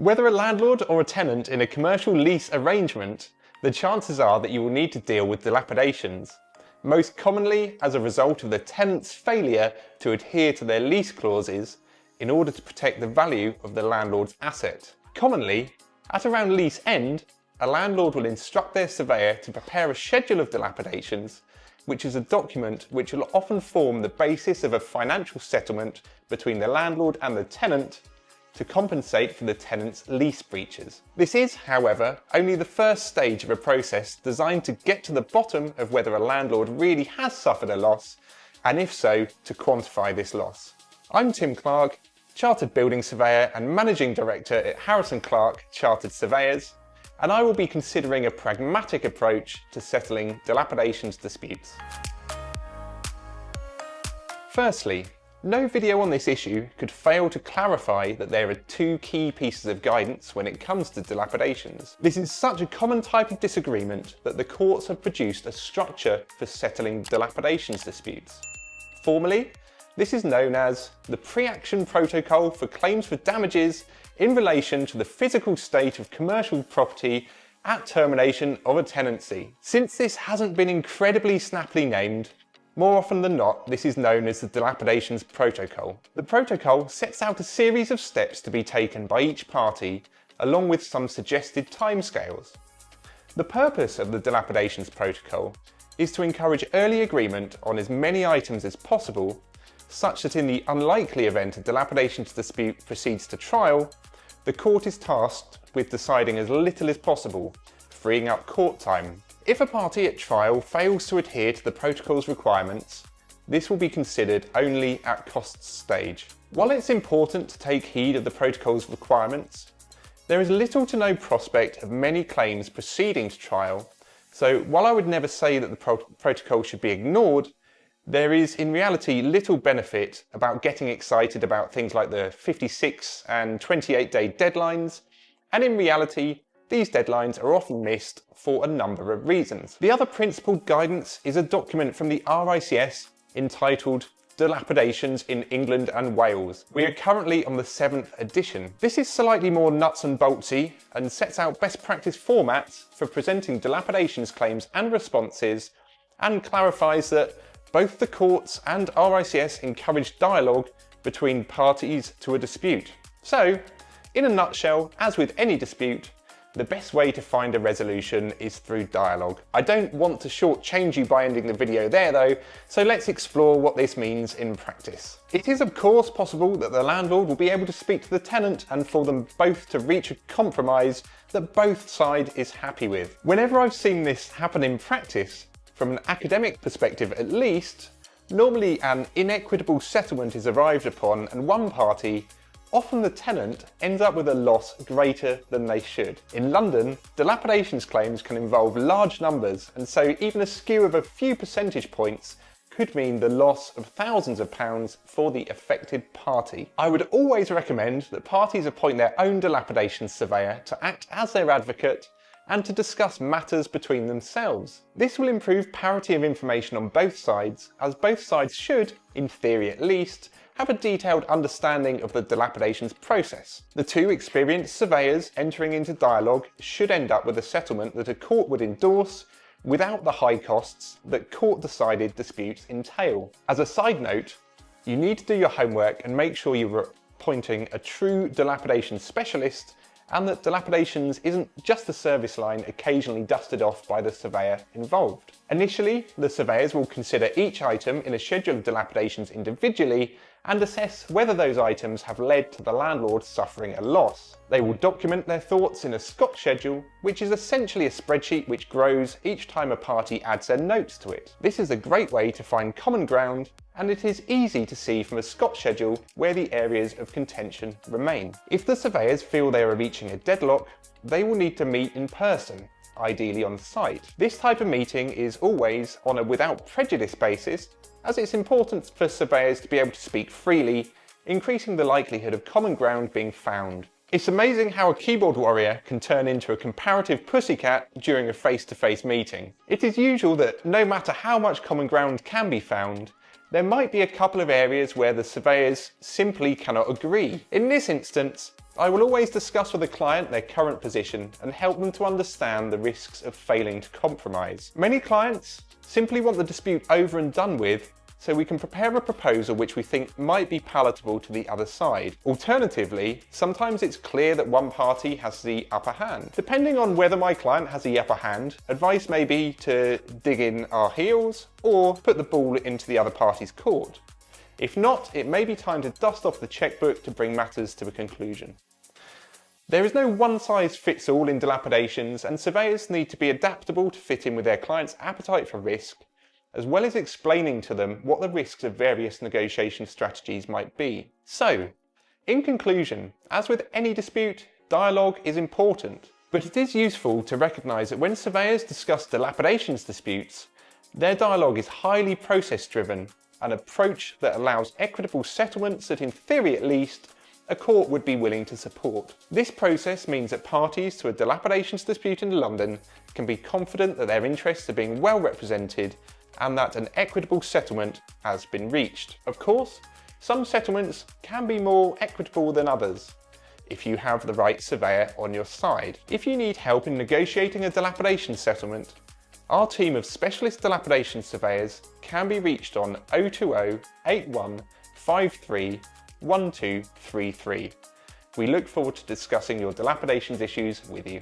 Whether a landlord or a tenant in a commercial lease arrangement, the chances are that you will need to deal with dilapidations, most commonly as a result of the tenant's failure to adhere to their lease clauses in order to protect the value of the landlord's asset. Commonly, at around lease end, a landlord will instruct their surveyor to prepare a schedule of dilapidations, which is a document which will often form the basis of a financial settlement between the landlord and the tenant to compensate for the tenant's lease breaches. This is, however, only the first stage of a process designed to get to the bottom of whether a landlord really has suffered a loss, and if so, to quantify this loss. I'm Tim Clarke, Chartered Building Surveyor and Managing Director at Harrison Clarke Chartered Surveyors, and I will be considering a pragmatic approach to settling dilapidations disputes. Firstly, no video on this issue could fail to clarify that there are two key pieces of guidance when it comes to dilapidations. This is such a common type of disagreement that the courts have produced a structure for settling dilapidations disputes. Formally, this is known as the Pre-Action Protocol for claims for damages in relation to the physical state of commercial property at termination of a tenancy. Since this hasn't been incredibly snappily named, more often than not, this is known as the Dilapidations Protocol. The protocol sets out a series of steps to be taken by each party, along with some suggested timescales. The purpose of the Dilapidations Protocol is to encourage early agreement on as many items as possible, such that in the unlikely event a dilapidations dispute proceeds to trial, the court is tasked with deciding as little as possible, freeing up court time. If a party at trial fails to adhere to the protocol's requirements, this will be considered only at costs stage. While it's important to take heed of the protocol's requirements, there is little to no prospect of many claims proceeding to trial, so while I would never say that the protocol should be ignored, there is in reality little benefit about getting excited about things like the 56 and 28-day deadlines, and in reality, these deadlines are often missed for a number of reasons. The other principled guidance is a document from the RICS entitled Dilapidations in England and Wales. We are currently on the 7th edition. This is slightly more nuts and boltsy and sets out best practice formats for presenting dilapidations claims and responses, and clarifies that both the courts and RICS encourage dialogue between parties to a dispute. So, in a nutshell, as with any dispute, the best way to find a resolution is through dialogue. I don't want to shortchange you by ending the video there though, so let's explore what this means in practice. It is of course possible that the landlord will be able to speak to the tenant and for them both to reach a compromise that both sides is happy with. Whenever I've seen this happen in practice, from an academic perspective at least, normally an inequitable settlement is arrived upon and one party, often the tenant, ends up with a loss greater than they should. In London, dilapidations claims can involve large numbers, and so even a skew of a few percentage points could mean the loss of thousands of pounds for the affected party. I would always recommend that parties appoint their own dilapidations surveyor to act as their advocate and to discuss matters between themselves. This will improve parity of information on both sides, as both sides should, in theory at least, have a detailed understanding of the dilapidations process. The two experienced surveyors entering into dialogue should end up with a settlement that a court would endorse without the high costs that court-decided disputes entail. As a side note, you need to do your homework and make sure you're appointing a true dilapidation specialist, and that dilapidations isn't just a service line occasionally dusted off by the surveyor involved. Initially, the surveyors will consider each item in a schedule of dilapidations individually and assess whether those items have led to the landlord suffering a loss. They will document their thoughts in a Scott schedule, which is essentially a spreadsheet which grows each time a party adds their notes to it. This is a great way to find common ground, and it is easy to see from a Scott schedule where the areas of contention remain. If the surveyors feel they are reaching a deadlock, they will need to meet in person, ideally on site. This type of meeting is always on a without prejudice basis, as it's important for surveyors to be able to speak freely, increasing the likelihood of common ground being found. It's amazing how a keyboard warrior can turn into a comparative pussycat during a face-to-face meeting. It is usual that no matter how much common ground can be found, there might be a couple of areas where the surveyors simply cannot agree. In this instance, I will always discuss with the client their current position and help them to understand the risks of failing to compromise. Many clients simply want the dispute over and done with so we can prepare a proposal which we think might be palatable to the other side. Alternatively, sometimes it's clear that one party has the upper hand. Depending on whether my client has the upper hand, advice may be to dig in our heels or put the ball into the other party's court. If not, it may be time to dust off the checkbook to bring matters to a conclusion. There is no one-size-fits-all in dilapidations, and surveyors need to be adaptable to fit in with their client's appetite for risk, as well as explaining to them what the risks of various negotiation strategies might be. So, in conclusion, as with any dispute, dialogue is important, but it is useful to recognise that when surveyors discuss dilapidations disputes, their dialogue is highly process-driven, an approach that allows equitable settlements that, in theory at least, a court would be willing to support. This process means that parties to a dilapidations dispute in London can be confident that their interests are being well represented and that an equitable settlement has been reached. Of course, some settlements can be more equitable than others if you have the right surveyor on your side. If you need help in negotiating a dilapidation settlement, our team of specialist dilapidation surveyors can be reached on 020 81 53 1233. We look forward to discussing your dilapidations issues with you.